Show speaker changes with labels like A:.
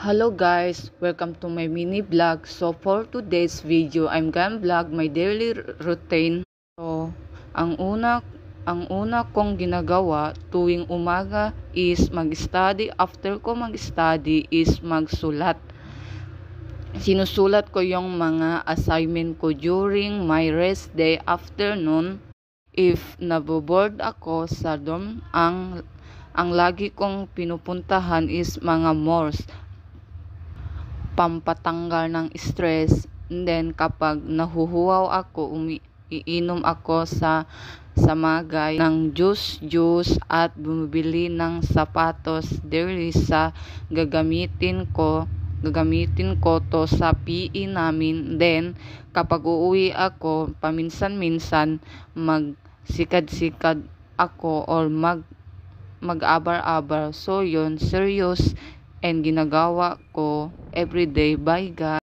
A: Hello guys, welcome to my mini vlog. So for today's video, I'm gonna vlog my daily routine. So ang una kong ginagawa tuwing umaga is mag-study. After ko mag-study is magsulat. Sinusulat ko yung mga assignment ko during my rest day afternoon. If naboboard ako sa dorm, ang lagi kong pinupuntahan is mga malls, pampatanggal ng stress. And then kapag nahuhuwaw ako, iinom ako sa Magay ng juice at bumibili ng sapatos dahil sa gagamitin ko to sa PE namin. Then kapag uuwi ako, paminsan-minsan magsikad-sikad ako or mag-abar-abar. So yun, serious and ginagawa ko everyday. Bye guys.